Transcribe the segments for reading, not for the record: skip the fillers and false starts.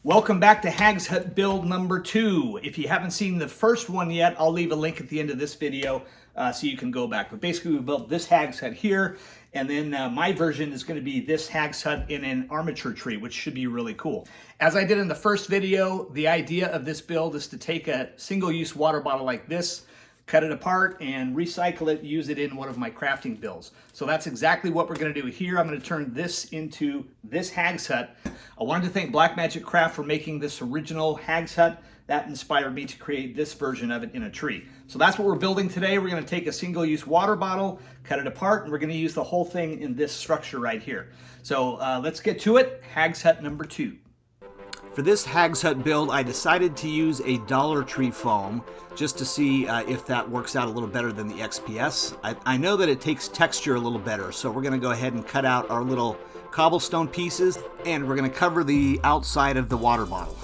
Welcome back to Hag's Hut build number 2. If you haven't seen the first one yet, I'll leave a link at the end of this video so you can go back. But basically we built this Hag's Hut here, and then my version is going to be this Hag's Hut in an armature tree, which should be really cool. As I did in the first video, the idea of this build is to take a single-use water bottle like this, cut it apart and recycle it, use it in one of my crafting builds. So that's exactly what we're going to do here. I'm going to turn this into this Hag's Hut. I wanted to thank Black Magic Craft for making this original Hag's Hut. That inspired me to create this version of it in a tree. So that's what we're building today. We're going to take a single-use water bottle, cut it apart, and we're going to use the whole thing in this structure right here. So let's get to it. Hag's Hut number 2. For this Hag's Hut build, I decided to use a Dollar Tree foam just to see if that works out a little better than the XPS. I know that it takes texture a little better, so we're going to go ahead and cut out our little cobblestone pieces, and we're going to cover the outside of the water bottle.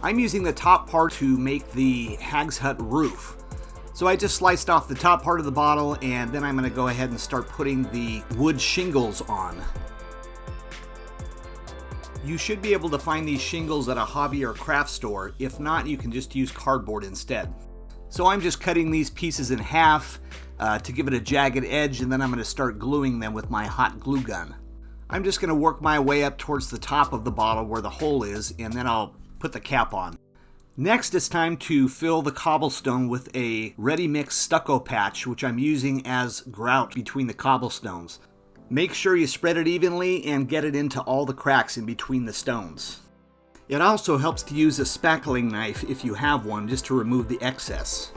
I'm using the top part to make the Hag's Hut roof. So I just sliced off the top part of the bottle, and then I'm going to go ahead and start putting the wood shingles on. You should be able to find these shingles at a hobby or craft store. If not, you can just use cardboard instead. So I'm just cutting these pieces in half to give it a jagged edge, and then I'm going to start gluing them with my hot glue gun. I'm just going to work my way up towards the top of the bottle where the hole is, and then I'll put the cap on. Next, it's time to fill the cobblestone with a ready mix stucco patch, which I'm using as grout between the cobblestones. Make sure you spread it evenly and get it into all the cracks in between the stones. It also helps to use a spackling knife if you have one, just to remove the excess.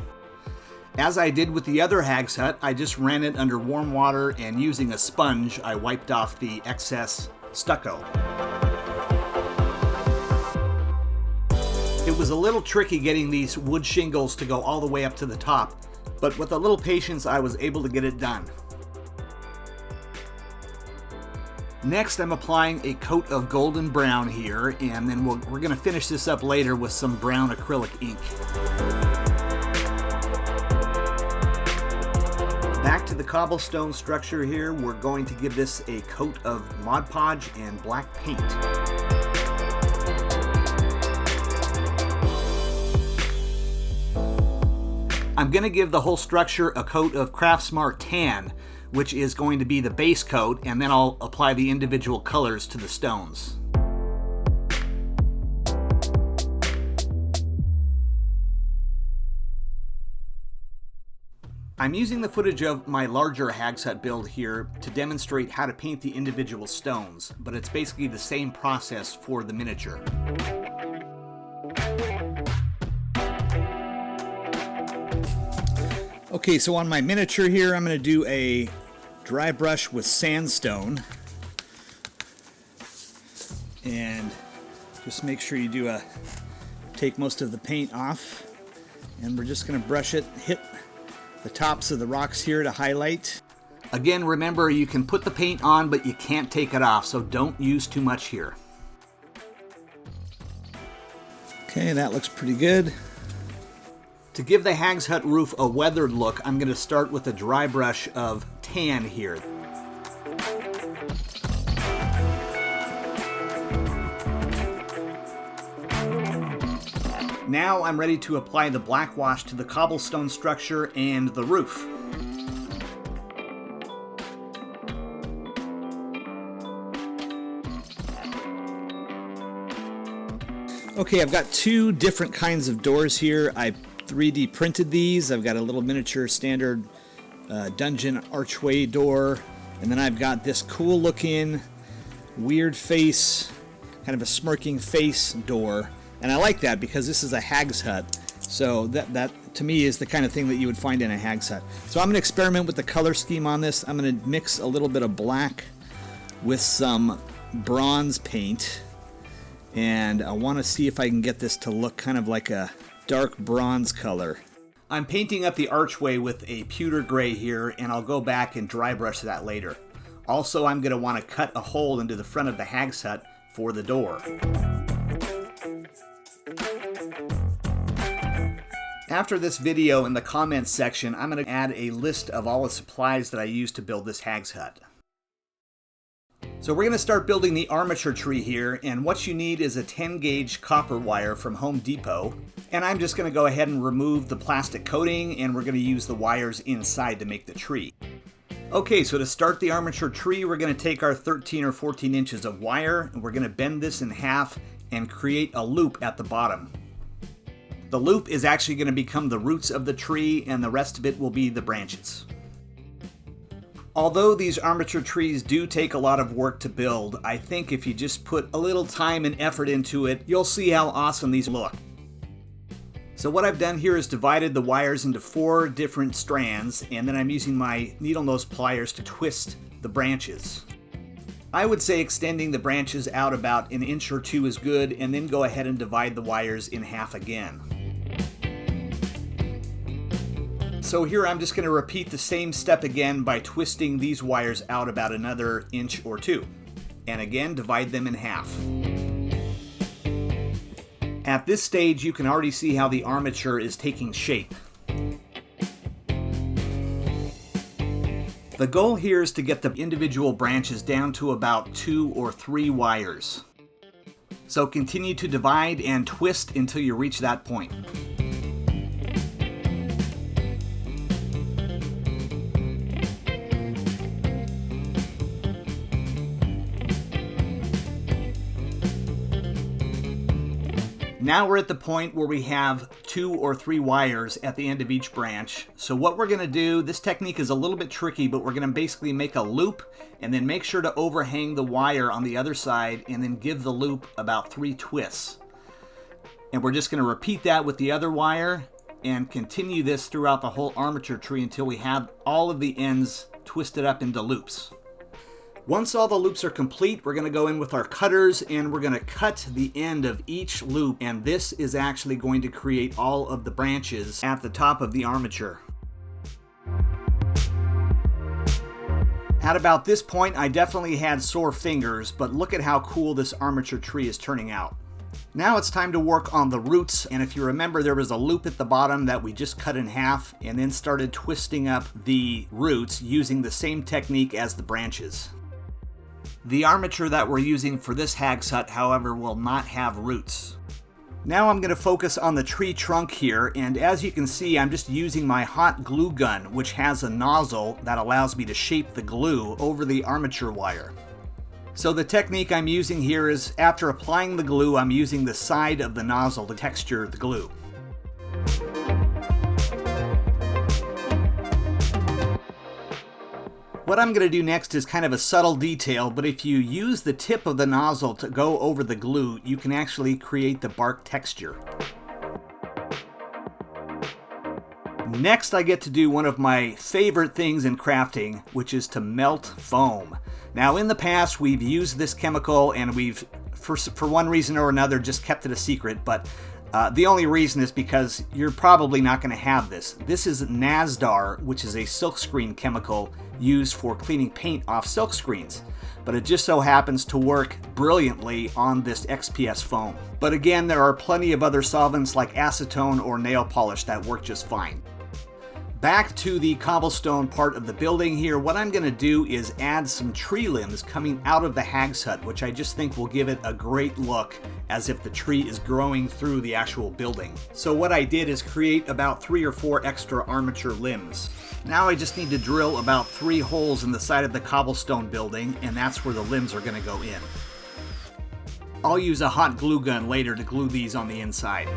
As I did with the other Hag's Hut, I just ran it under warm water, and using a sponge, I wiped off the excess stucco. It was a little tricky getting these wood shingles to go all the way up to the top, but with a little patience, I was able to get it done. Next, I'm applying a coat of golden brown here, and then we're going to finish this up later with some brown acrylic ink. Back to the cobblestone structure here, we're going to give this a coat of Mod Podge and black paint. I'm going to give the whole structure a coat of Craftsmart Tan, which is going to be the base coat, and then I'll apply the individual colors to the stones. I'm using the footage of my larger Hag's Hut build here to demonstrate how to paint the individual stones, but it's basically the same process for the miniature. Okay, so on my miniature here, I'm going to do a dry brush with sandstone. And just make sure you take most of the paint off. And we're just going to brush it, hit the tops of the rocks here to highlight. Again, remember, you can put the paint on, but you can't take it off, so don't use too much here. Okay, that looks pretty good. To give the Hag's Hut roof a weathered look, I'm going to start with a dry brush of tan here. Now I'm ready to apply the black wash to the cobblestone structure and the roof. Okay, I've got two different kinds of doors here. I 3D printed these. I've got a little miniature standard dungeon archway door, and then I've got this cool looking weird face, kind of a smirking face door, and I like that because this is a Hag's Hut, so that to me is the kind of thing that you would find in a Hag's Hut. So I'm going to experiment with the color scheme on this. I'm going to mix a little bit of black with some bronze paint, and I want to see if I can get this to look kind of like a dark bronze color. I'm painting up the archway with a pewter gray here, and I'll go back and dry brush that later. Also, I'm going to want to cut a hole into the front of the Hag's Hut for the door. After this video, in the comments section, I'm going to add a list of all the supplies that I used to build this Hag's Hut. So we're going to start building the armature tree here, and what you need is a 10 gauge copper wire from Home Depot. And I'm just going to go ahead and remove the plastic coating, and we're going to use the wires inside to make the tree. Okay, so to start the armature tree, we're going to take our 13 or 14 inches of wire, and we're going to bend this in half and create a loop at the bottom. The loop is actually going to become the roots of the tree, and the rest of it will be the branches. Although these armature trees do take a lot of work to build, I think if you just put a little time and effort into it, you'll see how awesome these look. So what I've done here is divided the wires into 4 different strands, and then I'm using my needle nose pliers to twist the branches. I would say extending the branches out about an inch or 2 is good, and then go ahead and divide the wires in half again. So here I'm just going to repeat the same step again by twisting these wires out about another inch or 2. And again, divide them in half. At this stage, you can already see how the armature is taking shape. The goal here is to get the individual branches down to about 2 or 3 wires. So continue to divide and twist until you reach that point. Now we're at the point where we have 2 or 3 wires at the end of each branch. So what we're going to do, this technique is a little bit tricky, but we're going to basically make a loop and then make sure to overhang the wire on the other side and then give the loop about 3 twists. And we're just going to repeat that with the other wire and continue this throughout the whole armature tree until we have all of the ends twisted up into loops. Once all the loops are complete, we're going to go in with our cutters and we're going to cut the end of each loop, and this is actually going to create all of the branches at the top of the armature. At about this point, I definitely had sore fingers, but look at how cool this armature tree is turning out. Now it's time to work on the roots, and if you remember, there was a loop at the bottom that we just cut in half and then started twisting up the roots using the same technique as the branches. The armature that we're using for this hag's hut, however, will not have roots. Now I'm going to focus on the tree trunk here, and as you can see, I'm just using my hot glue gun, which has a nozzle that allows me to shape the glue over the armature wire. So the technique I'm using here is, after applying the glue, I'm using the side of the nozzle to texture the glue. What I'm going to do next is kind of a subtle detail, but if you use the tip of the nozzle to go over the glue, you can actually create the bark texture. Next, I get to do one of my favorite things in crafting, which is to melt foam. Now, in the past, we've used this chemical and we've, for one reason or another, just kept it a secret, but the only reason is because you're probably not going to have this. This is Nasdar, which is a silkscreen chemical used for cleaning paint off silk screens, but it just so happens to work brilliantly on this XPS foam. But again, there are plenty of other solvents like acetone or nail polish that work just fine. Back to the cobblestone part of the building here, what I'm going to do is add some tree limbs coming out of the hag's hut, which I just think will give it a great look as if the tree is growing through the actual building. So what I did is create about 3 or 4 extra armature limbs. Now I just need to drill about 3 holes in the side of the cobblestone building, and that's where the limbs are going to go in. I'll use a hot glue gun later to glue these on the inside.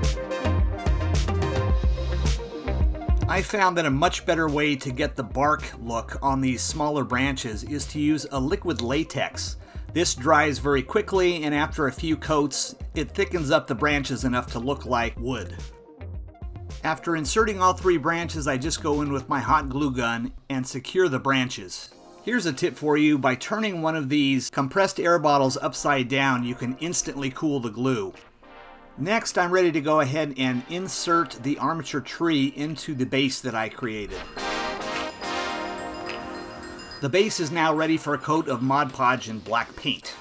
I found that a much better way to get the bark look on these smaller branches is to use a liquid latex. This dries very quickly, and after a few coats, it thickens up the branches enough to look like wood. After inserting all 3 branches, I just go in with my hot glue gun and secure the branches. Here's a tip for you: by turning one of these compressed air bottles upside down, you can instantly cool the glue. Next, I'm ready to go ahead and insert the armature tree into the base that I created. The base is now ready for a coat of Mod Podge and black paint.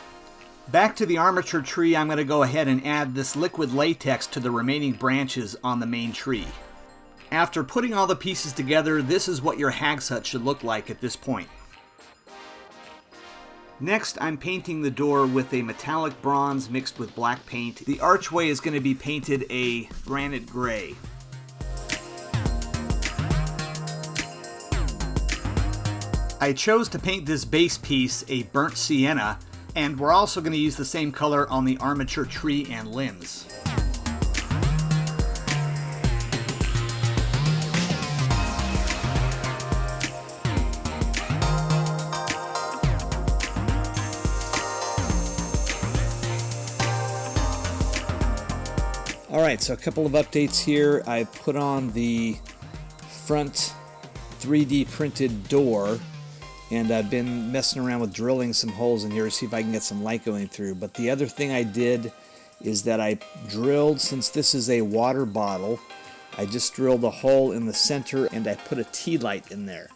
Back to the armature tree, I'm going to go ahead and add this liquid latex to the remaining branches on the main tree. After putting all the pieces together, this is what your hag's hut should look like at this point. Next, I'm painting the door with a metallic bronze mixed with black paint. The archway is going to be painted a granite gray. I chose to paint this base piece a burnt sienna, and we're also going to use the same color on the armature tree and limbs. Alright, so a couple of updates here. I put on the front 3D printed door, and I've been messing around with drilling some holes in here to see if I can get some light going through. But the other thing I did is that I drilled, since this is a water bottle, I just drilled a hole in the center and I put a tea light in there.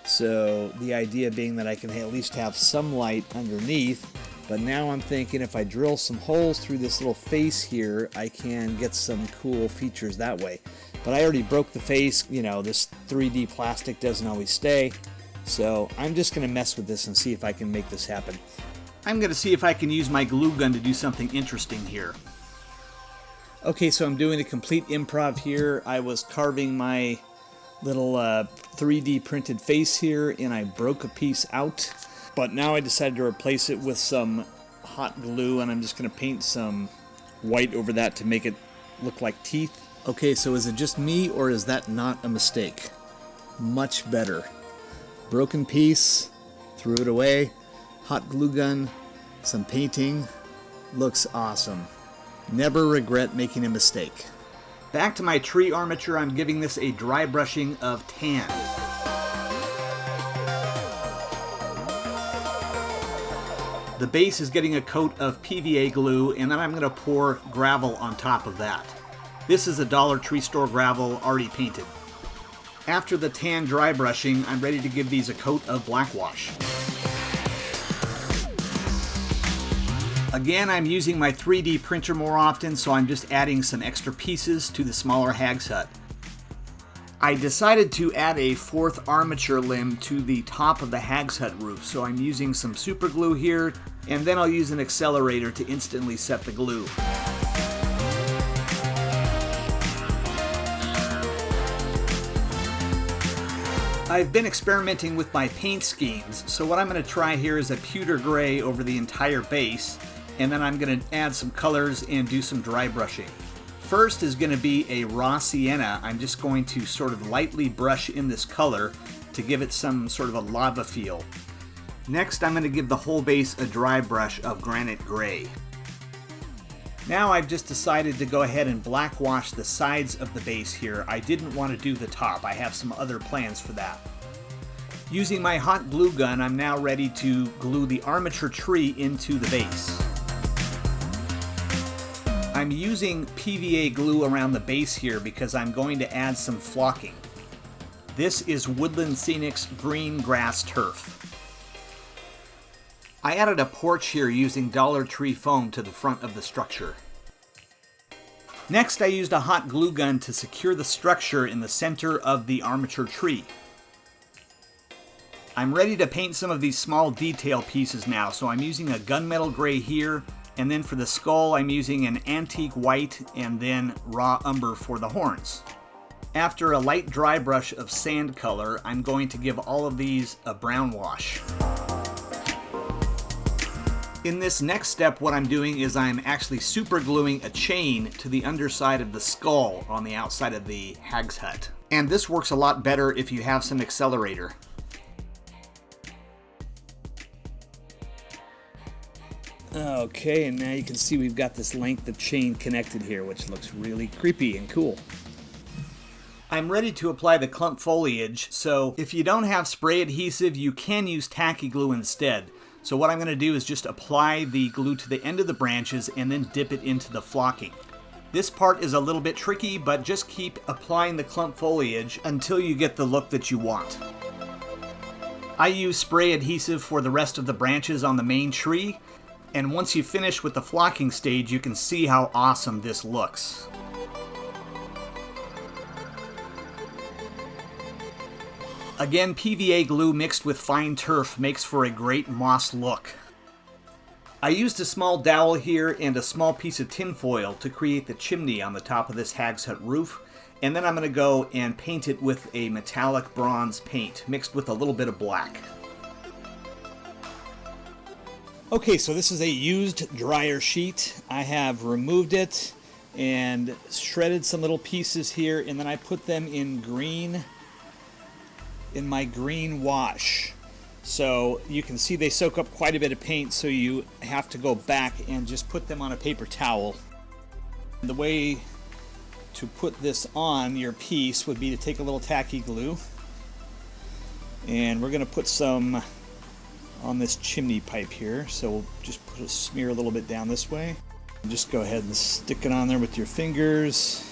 So the idea being that I can at least have some light underneath. But now I'm thinking if I drill some holes through this little face here, I can get some cool features that way. But I already broke the face. You know, this 3D plastic doesn't always stay. So I'm just going to mess with this and see if I can make this happen. I'm going to see if I can use my glue gun to do something interesting here. Okay, so I'm doing a complete improv here. I was carving my little 3D printed face here, and I broke a piece out. But now I decided to replace it with some hot glue, and I'm just going to paint some white over that to make it look like teeth. Okay, so is it just me, or is that not a mistake? Much better. Broken piece, threw it away, hot glue gun, some painting. Looks awesome. Never regret making a mistake. Back to my tree armature, I'm giving this a dry brushing of tan. The base is getting a coat of PVA glue, and then I'm going to pour gravel on top of that. This is a Dollar Tree store gravel already painted. After the tan dry brushing, I'm ready to give these a coat of black wash. Again, I'm using my 3D printer more often, so I'm just adding some extra pieces to the smaller hag's hut. I decided to add a fourth armature limb to the top of the hag's hut roof, so I'm using some super glue here, and then I'll use an accelerator to instantly set the glue. I've been experimenting with my paint schemes, so what I'm going to try here is a pewter gray over the entire base, and then I'm going to add some colors and do some dry brushing. First is going to be a raw sienna. I'm just going to sort of lightly brush in this color to give it some sort of a lava feel. Next, I'm going to give the whole base a dry brush of granite gray. Now I've just decided to go ahead and black wash the sides of the base here. I didn't want to do the top. I have some other plans for that. Using my hot glue gun, I'm now ready to glue the armature tree into the base. I'm using PVA glue around the base here because I'm going to add some flocking. This is Woodland Scenic's green grass turf. I added a porch here using Dollar Tree foam to the front of the structure. Next, I used a hot glue gun to secure the structure in the center of the armature tree. I'm ready to paint some of these small detail pieces now, so I'm using a gunmetal gray here, and then for the skull I'm using an antique white and then raw umber for the horns. After a light dry brush of sand color, I'm going to give all of these a brown wash. In this next step, what I'm doing is I'm actually super gluing a chain to the underside of the skull on the outside of the hag's hut. And this works a lot better if you have some accelerator. Okay, and now you can see we've got this length of chain connected here, which looks really creepy and cool. I'm ready to apply the clump foliage, so if you don't have spray adhesive, you can use tacky glue instead. So what I'm going to do is just apply the glue to the end of the branches and then dip it into the flocking. This part is a little bit tricky, but just keep applying the clump foliage until you get the look that you want. I use spray adhesive for the rest of the branches on the main tree, and once you finish with the flocking stage, you can see how awesome this looks. Again, PVA glue mixed with fine turf makes for a great moss look. I used a small dowel here and a small piece of tin foil to create the chimney on the top of this Hag's Hut roof. And then I'm going to go and paint it with a metallic bronze paint mixed with a little bit of black. Okay, so this is a used dryer sheet. I have removed it and shredded some little pieces here, and then I put them in my green wash. So you can see they soak up quite a bit of paint, so you have to go back and just put them on a paper towel. The way to put this on your piece would be to take a little tacky glue, and we're going to put some on this chimney pipe here. So we'll just smear a little bit down this way. And just go ahead and stick it on there with your fingers.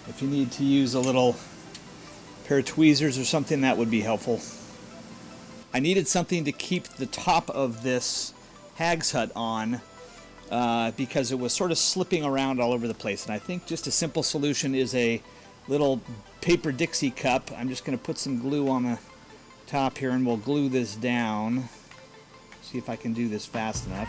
If you need to use a little pair of tweezers or something, that would be helpful. I needed something to keep the top of this Hag's Hut on because it was sort of slipping around all over the place. And I think just a simple solution is a little paper Dixie cup. I'm just going to put some glue on the top here and we'll glue this down. See if I can do this fast enough.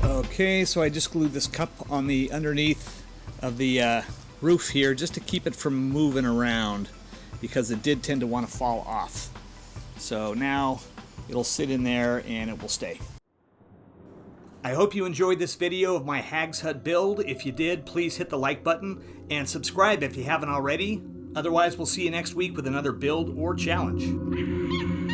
Okay, so I just glued this cup on the underneath of the roof here just to keep it from moving around, because it did tend to want to fall off. So now it'll sit in there and it will stay. I hope you enjoyed this video of my Hag's Hut build. If you did, please hit the like button and subscribe if you haven't already. Otherwise, we'll see you next week with another build or challenge.